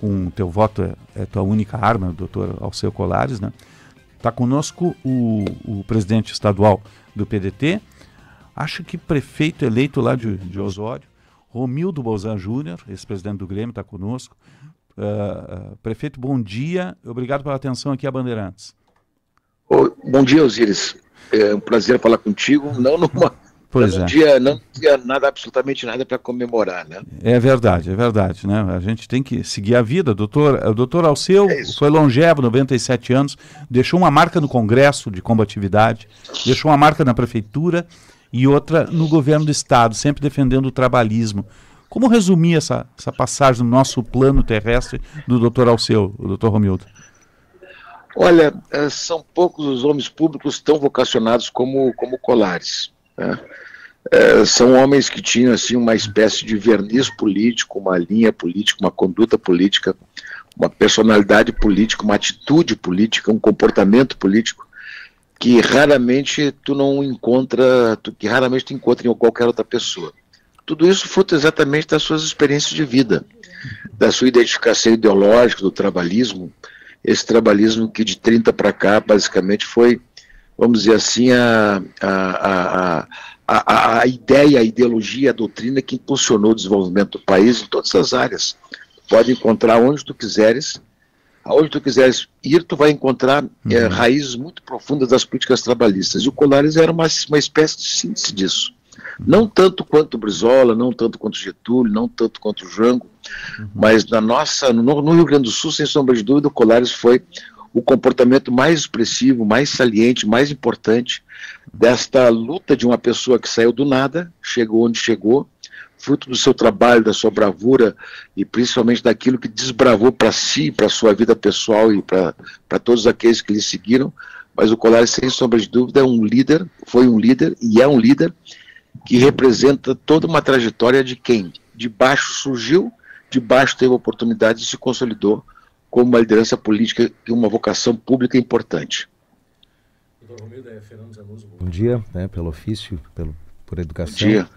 com o teu voto é tua única arma, doutor Alceu Colares, né? Está conosco o presidente estadual do PDT, acho que prefeito eleito lá de Osório, Romildo Bolzan Júnior, ex-presidente do Grêmio, está conosco. Prefeito, bom dia, obrigado pela atenção aqui a Bandeirantes. Bom dia, Osíris. É um prazer falar contigo, não tinha nada, absolutamente nada para comemorar, né? É verdade, né? A gente tem que seguir a vida. O doutor Alceu foi longevo, 97 anos, deixou uma marca no Congresso de Combatividade, deixou uma marca na Prefeitura e outra no governo do Estado, sempre defendendo o trabalhismo. Como resumir essa passagem no nosso plano terrestre do doutor Alceu, o doutor Romildo? Olha, são poucos os homens públicos tão vocacionados como Colares, né? São homens que tinham assim, uma espécie de verniz político, uma linha política, uma conduta política, uma personalidade política, uma atitude política, um comportamento político que raramente tu encontra em qualquer outra pessoa. Tudo isso fruto exatamente das suas experiências de vida, da sua identificação ideológica, do trabalhismo, esse trabalhismo que de 30 para cá basicamente foi, vamos dizer assim, a ideia, a ideologia, a doutrina que impulsionou o desenvolvimento do país em todas as áreas. Pode encontrar onde tu quiseres, aonde tu quiseres ir, tu vai encontrar raízes muito profundas das políticas trabalhistas. E o Colares era uma espécie de síntese disso. Não tanto quanto o Brizola, não tanto quanto o Getúlio, não tanto quanto o Jango, mas no Rio Grande do Sul, sem sombra de dúvida, o Colares foi o comportamento mais expressivo, mais saliente, mais importante desta luta de uma pessoa que saiu do nada, chegou onde chegou, fruto do seu trabalho, da sua bravura e principalmente daquilo que desbravou para si, para a sua vida pessoal e para todos aqueles que lhe seguiram. Mas o Colares, sem sombra de dúvida, foi um líder e é um líder que representa toda uma trajetória de quem de baixo surgiu, de baixo teve oportunidade e se consolidou como uma liderança política e uma vocação pública importante. Doutor Romildo, Fernando Zanuzzo, bom dia, né, pelo ofício, por educação. Bom dia.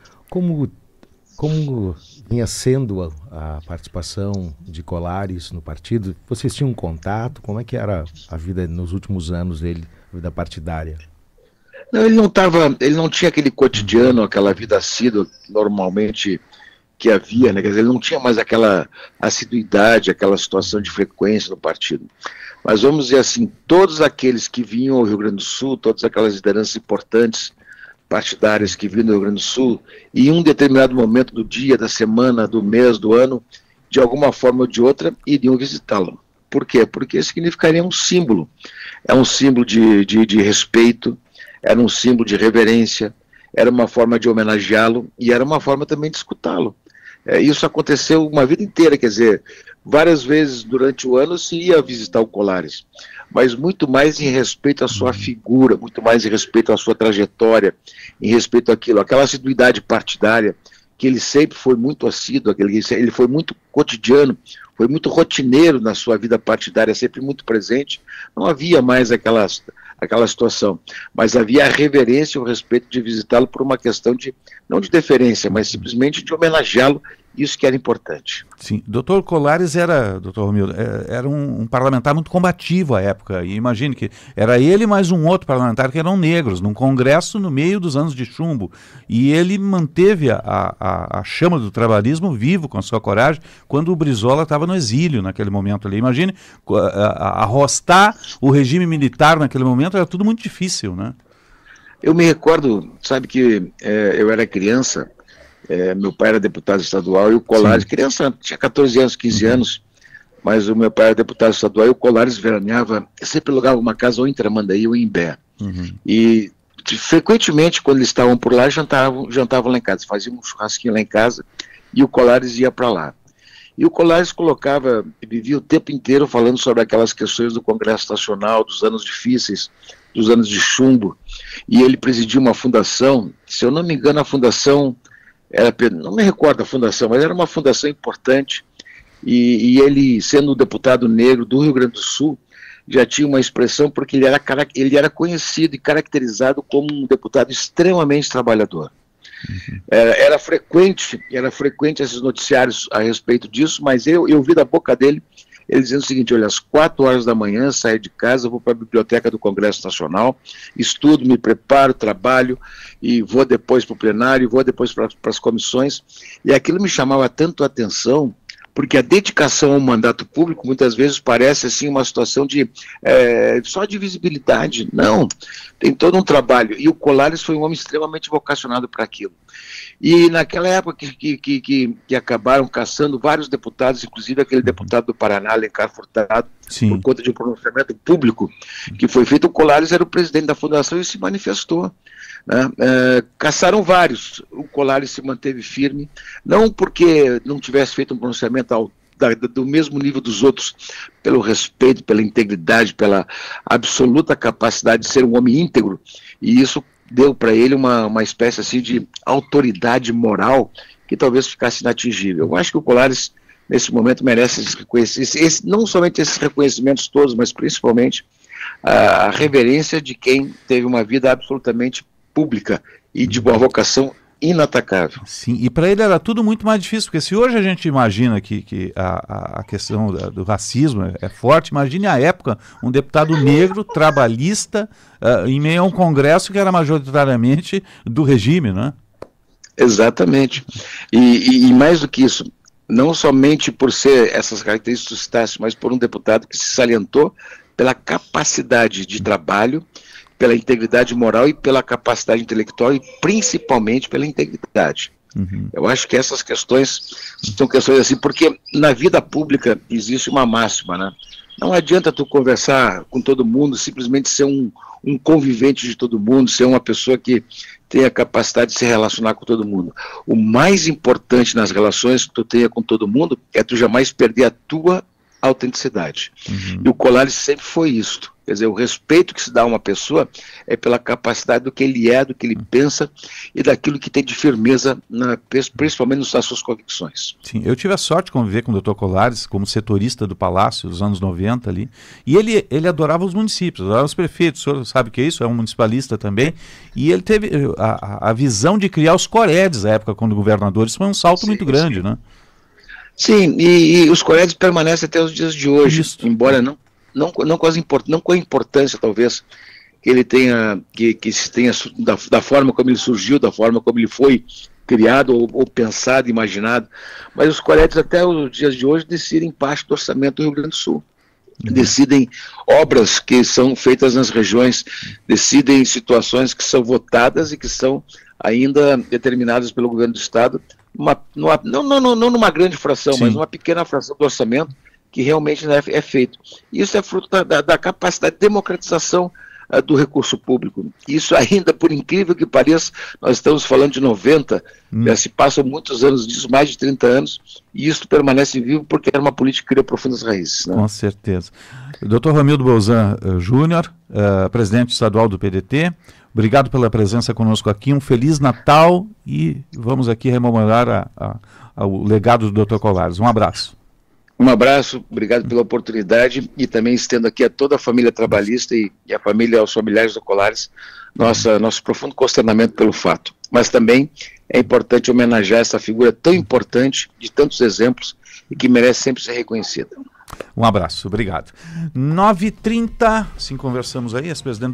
Como vinha sendo a participação de Colares no partido? Vocês tinham contato? Como é que era a vida nos últimos anos dele, a vida partidária? Não, ele não tinha aquele cotidiano, aquela vida assídua normalmente que havia, né? Quer dizer, ele não tinha mais aquela assiduidade, aquela situação de frequência no partido. Mas vamos dizer assim, todos aqueles que vinham ao Rio Grande do Sul, todas aquelas lideranças importantes partidárias que vinham do Rio Grande do Sul, e em um determinado momento do dia, da semana, do mês, do ano, de alguma forma ou de outra, iriam visitá-lo. Por quê? Porque significaria um símbolo. É um símbolo de respeito, era um símbolo de reverência, era uma forma de homenageá-lo e era uma forma também de escutá-lo. Isso aconteceu uma vida inteira, quer dizer, várias vezes durante o ano se ia visitar o Colares, mas muito mais em respeito à sua figura, muito mais em respeito à sua trajetória, em respeito àquilo, aquela assiduidade partidária, que ele sempre foi muito assíduo, ele foi muito cotidiano, foi muito rotineiro na sua vida partidária, sempre muito presente. Não havia mais aquela situação, mas havia a reverência e o respeito de visitá-lo por uma questão não de deferência, mas simplesmente de homenageá-lo, isso que era importante. Sim, doutor Colares doutor Romildo, era um parlamentar muito combativo à época, e imagine que era ele mais um outro parlamentar que eram negros, num congresso no meio dos anos de chumbo, e ele manteve a chama do trabalhismo vivo com a sua coragem, quando o Brizola estava no exílio naquele momento ali. Imagine, arrostar o regime militar naquele momento era tudo muito difícil, né? Eu me recordo, sabe que eu era criança, meu pai era deputado estadual e o Colares, criança, tinha 14 anos, 15 anos, mas o meu pai era deputado estadual e o Colares veraneava, sempre alugava uma casa ou em Tramandaí ou em Imbé. E frequentemente, quando eles estavam por lá, jantavam lá em casa, faziam um churrasquinho lá em casa e o Colares ia para lá. E o Colares vivia o tempo inteiro falando sobre aquelas questões do Congresso Nacional, dos anos difíceis, dos anos de chumbo, e ele presidia uma fundação, se eu não me engano a fundação, não me recordo a fundação, mas era uma fundação importante, e ele, sendo um deputado negro do Rio Grande do Sul, já tinha uma expressão porque ele era conhecido e caracterizado como um deputado extremamente trabalhador. Era frequente esses noticiários a respeito disso, mas eu vi da boca dele ele dizendo o seguinte: olha, às 4 horas da manhã saio de casa, vou para a biblioteca do Congresso Nacional, estudo, me preparo, trabalho e vou depois para o plenário, vou depois para as comissões. E aquilo me chamava tanto a atenção, porque a dedicação ao mandato público muitas vezes parece assim uma situação de só de visibilidade. Não, tem todo um trabalho. E o Colares foi um homem extremamente vocacionado para aquilo. E naquela época que acabaram caçando vários deputados, inclusive aquele deputado do Paraná, Alencar Furtado, Sim. por conta de um pronunciamento público que foi feito, o Colares era o presidente da fundação e se manifestou. Né? Caçaram vários, o Colares se manteve firme, não porque não tivesse feito um pronunciamento do mesmo nível dos outros, pelo respeito, pela integridade, pela absoluta capacidade de ser um homem íntegro, e isso deu para ele uma espécie assim de autoridade moral que talvez ficasse inatingível. Eu acho que o Colares, nesse momento, merece não somente esses reconhecimentos todos, mas principalmente a reverência de quem teve uma vida absolutamente pública e de boa vocação inatacável. Sim, e para ele era tudo muito mais difícil, porque se hoje a gente imagina que a questão do racismo é forte, imagine a época, um deputado negro, trabalhista, em meio a um congresso que era majoritariamente do regime, né? Exatamente. E mais do que isso, não somente por ser essas características citadas, mas por um deputado que se salientou pela capacidade de trabalho, pela integridade moral e pela capacidade intelectual e principalmente pela integridade. Uhum. Eu acho que essas questões são questões assim, porque na vida pública existe uma máxima, né? Não adianta tu conversar com todo mundo, simplesmente ser um convivente de todo mundo, ser uma pessoa que tem a capacidade de se relacionar com todo mundo. O mais importante nas relações que tu tenha com todo mundo é tu jamais perder a tua autenticidade. Uhum. E o Colares sempre foi isto. Quer dizer, o respeito que se dá a uma pessoa é pela capacidade do que ele é, do que ele pensa e daquilo que tem de firmeza, principalmente nas suas convicções. Sim, eu tive a sorte de conviver com o Dr. Colares como setorista do Palácio dos anos 90 ali, e ele adorava os municípios, adorava os prefeitos, o senhor sabe o que é isso? É um municipalista também, e ele teve a visão de criar os Coredes na época quando governador. Isso foi um salto muito grande, né? Sim, e os Coredes permanecem até os dias de hoje, embora não com a importância, talvez, que ele tenha, que se tenha da forma como ele surgiu, da forma como ele foi criado, ou pensado, imaginado, mas os Coredes até os dias de hoje decidem parte do orçamento do Rio Grande do Sul. Decidem obras que são feitas nas regiões, decidem situações que são votadas e que são ainda determinadas pelo governo do Estado, não numa grande fração, Sim. mas numa pequena fração do orçamento, que realmente é feito. Isso é fruto da capacidade de democratização do recurso público. Isso ainda, por incrível que pareça, nós estamos falando de 90, já se passam muitos anos disso, mais de 30 anos, e isso permanece vivo porque era uma política que criou profundas raízes. Né? Com certeza. Dr. Romildo Bolzan Júnior, presidente estadual do PDT, obrigado pela presença conosco aqui, um Feliz Natal e vamos aqui rememorar o legado do Dr. Colares. Um abraço. Um abraço, obrigado pela oportunidade e também estendo aqui a toda a família trabalhista e a família, aos familiares do Colares, nosso profundo consternamento pelo fato. Mas também é importante homenagear essa figura tão importante, de tantos exemplos e que merece sempre ser reconhecida. Um abraço, obrigado. 9h30, assim conversamos aí, ex-presidente